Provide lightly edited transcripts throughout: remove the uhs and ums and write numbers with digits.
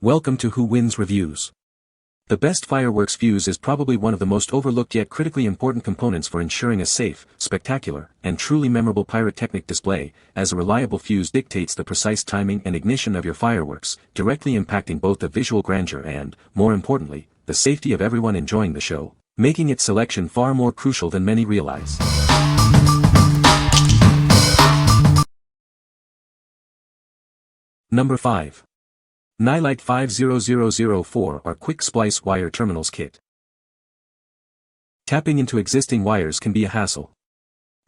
Welcome to Who Wins Reviews. The best fireworks fuse is probably one of the most overlooked yet critically important components for ensuring a safe, spectacular, and truly memorable pyrotechnic display, as a reliable fuse dictates the precise timing and ignition of your fireworks, directly impacting both the visual grandeur and, more importantly, the safety of everyone enjoying the show, making its selection far more crucial than many realize. Number 5. Nilight 50004 or Quick Splice Wire Terminals Kit. Tapping into existing wires can be a hassle.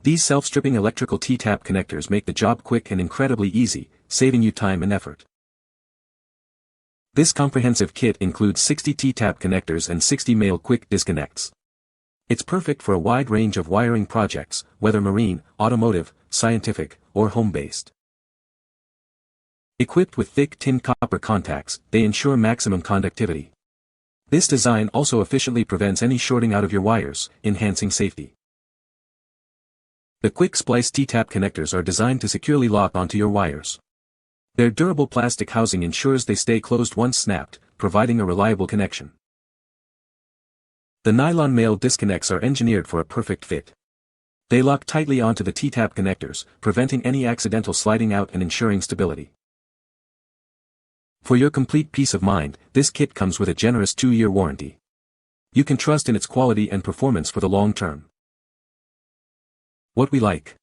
These self-stripping electrical T-tap connectors make the job quick and incredibly easy, saving you time and effort. This comprehensive kit includes 60 T-tap connectors and 60 male quick disconnects. It's perfect for a wide range of wiring projects, whether marine, automotive, scientific, or home-based. Equipped with thick tin copper contacts, they ensure maximum conductivity. This design also efficiently prevents any shorting out of your wires, enhancing safety. The Quick Splice T-tap connectors are designed to securely lock onto your wires. Their durable plastic housing ensures they stay closed once snapped, providing a reliable connection. The nylon male disconnects are engineered for a perfect fit. They lock tightly onto the T-tap connectors, preventing any accidental sliding out and ensuring stability. For your complete peace of mind, this kit comes with a generous 2-year warranty. You can trust in its quality and performance for the long term. What we like.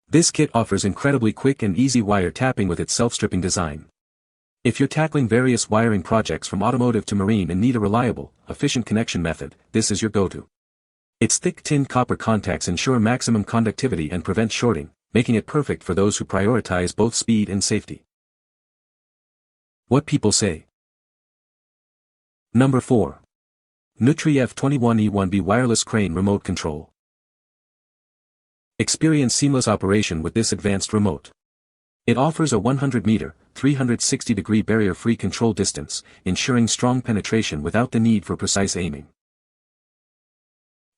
This kit offers incredibly quick and easy wire tapping with its self-stripping design. If you're tackling various wiring projects from automotive to marine and need a reliable, efficient connection method, this is your go-to. Its thick tin copper contacts ensure maximum conductivity and prevent shorting, making it perfect for those who prioritize both speed and safety. What people say. Number 4. NEWTRY F21E1B Wireless Crane Remote Control. Experience seamless operation with this advanced remote. It offers a 100-meter, 360-degree barrier-free control distance, ensuring strong penetration without the need for precise aiming.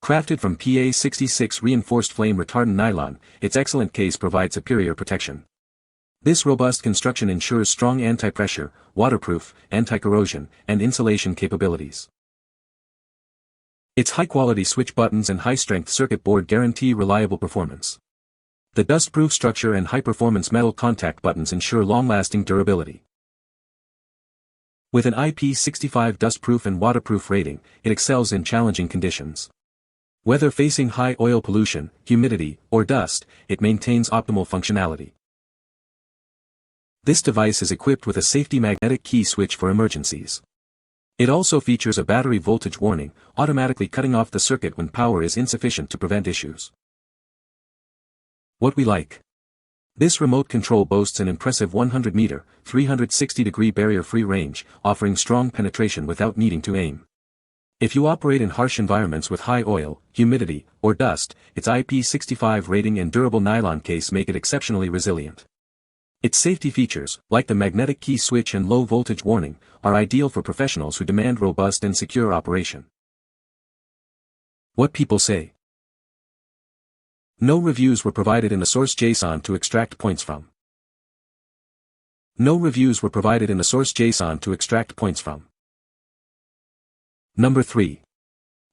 Crafted from PA66 reinforced flame retardant nylon, its excellent case provides superior protection. This robust construction ensures strong anti-pressure, waterproof, anti-corrosion, and insulation capabilities. Its high-quality switch buttons and high-strength circuit board guarantee reliable performance. The dust-proof structure and high-performance metal contact buttons ensure long-lasting durability. With an IP65 dust-proof and waterproof rating, it excels in challenging conditions. Whether facing high oil pollution, humidity, or dust, it maintains optimal functionality. This device is equipped with a safety magnetic key switch for emergencies. It also features a battery voltage warning, automatically cutting off the circuit when power is insufficient to prevent issues. What we like. This remote control boasts an impressive 100-meter, 360-degree barrier-free range, offering strong penetration without needing to aim. If you operate in harsh environments with high oil, humidity, or dust, its IP65 rating and durable nylon case make it exceptionally resilient. Its safety features, like the magnetic key switch and low voltage warning, are ideal for professionals who demand robust and secure operation. What people say. No reviews were provided in the source JSON to extract points from. No reviews were provided in the source JSON to extract points from. Number 3.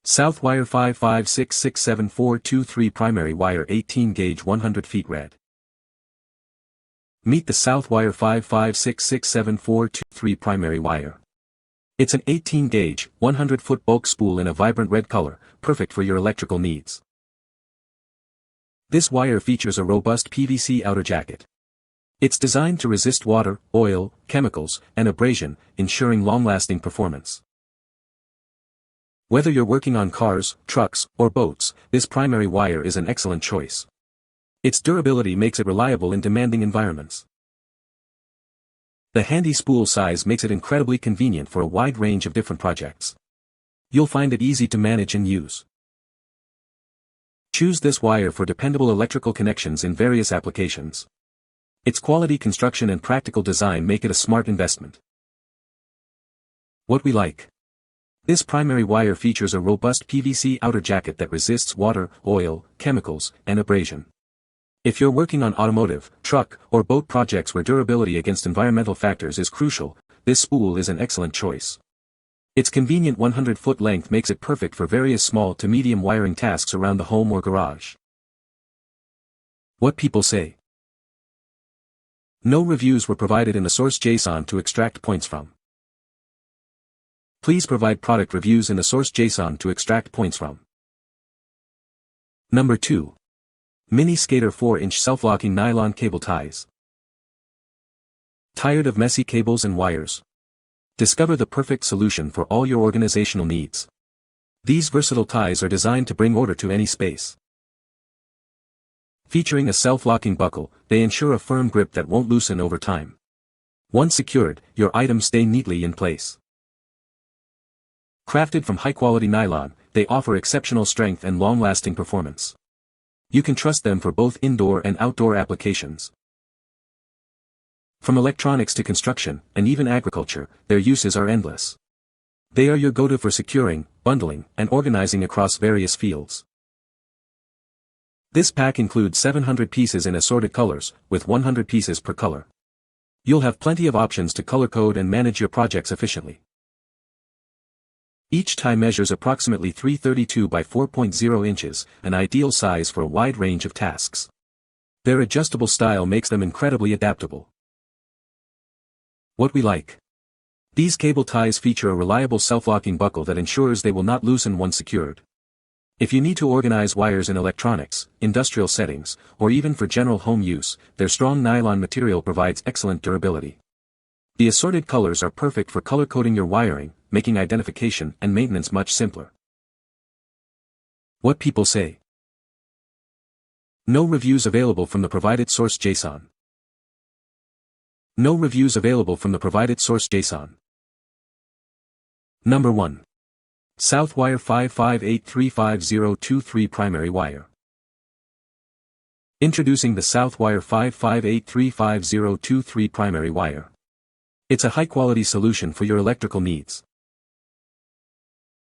Southwire 5566743 Primary Wire 18 Gauge 100 feet red. Meet the Southwire 5566743 Primary Wire. It's an 18-gauge, 100-foot bulk spool in a vibrant red color, perfect for your electrical needs. This wire features a robust PVC outer jacket. It's designed to resist water, oil, chemicals, and abrasion, ensuring long-lasting performance. Whether you're working on cars, trucks, or boats, this primary wire is an excellent choice. Its durability makes it reliable in demanding environments. The handy spool size makes it incredibly convenient for a wide range of different projects. You'll find it easy to manage and use. Choose this wire for dependable electrical connections in various applications. Its quality construction and practical design make it a smart investment. What we like. This primary wire features a robust PVC outer jacket that resists water, oil, chemicals, and abrasion. If you're working on automotive, truck, or boat projects where durability against environmental factors is crucial, this spool is an excellent choice. Its convenient 100-foot length makes it perfect for various small to medium wiring tasks around the home or garage. What people say. No reviews were provided in the source JSON to extract points from. Please provide product reviews in the source JSON to extract points from. Number 2. Mini Skater 4-inch self-locking nylon cable ties. Tired of messy cables and wires? Discover the perfect solution for all your organizational needs. These versatile ties are designed to bring order to any space. Featuring a self-locking buckle, they ensure a firm grip that won't loosen over time. Once secured, your items stay neatly in place. Crafted from high-quality nylon, they offer exceptional strength and long-lasting performance. You can trust them for both indoor and outdoor applications. From electronics to construction, and even agriculture, their uses are endless. They are your go-to for securing, bundling, and organizing across various fields. This pack includes 700 pieces in assorted colors, with 100 pieces per color. You'll have plenty of options to color code and manage your projects efficiently. Each tie measures approximately 332 by 4.0 inches, an ideal size for a wide range of tasks. Their adjustable style makes them incredibly adaptable. What we like. These cable ties feature a reliable self-locking buckle that ensures they will not loosen once secured. If you need to organize wires in electronics, industrial settings, or even for general home use, their strong nylon material provides excellent durability. The assorted colors are perfect for color coding your wiring, making identification and maintenance much simpler. What people say. No reviews available from the provided source JSON. No reviews available from the provided source JSON. Number 1. Southwire 558355023 primary wire. Introducing the Southwire 558355023 primary wire. It's a high-quality solution for your electrical needs.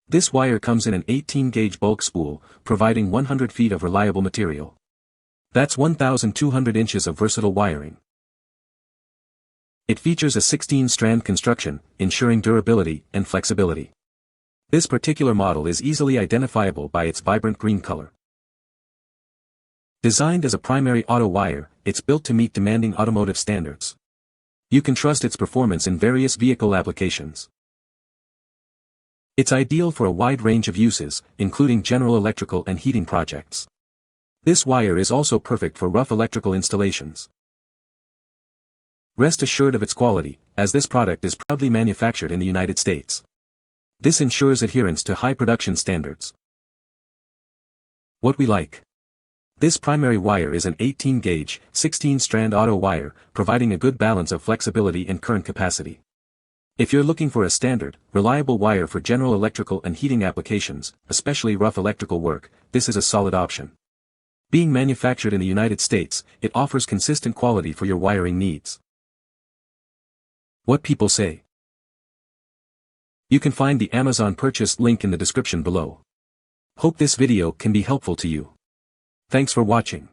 This wire comes in an 18-gauge bulk spool, providing 100 feet of reliable material. That's 1,200 inches of versatile wiring. It features a 16-strand construction, ensuring durability and flexibility. This particular model is easily identifiable by its vibrant green color. Designed as a primary auto wire, it's built to meet demanding automotive standards. You can trust its performance in various vehicle applications. It's ideal for a wide range of uses, including general electrical and heating projects. This wire is also perfect for rough electrical installations. Rest assured of its quality, as this product is proudly manufactured in the United States. This ensures adherence to high production standards. What we like. This primary wire is an 18-gauge, 16-strand auto wire, providing a good balance of flexibility and current capacity. If you're looking for a standard, reliable wire for general electrical and heating applications, especially rough electrical work, this is a solid option. Being manufactured in the United States, it offers consistent quality for your wiring needs. What people say. You can find the Amazon purchase link in the description below. Hope this video can be helpful to you. Thanks for watching.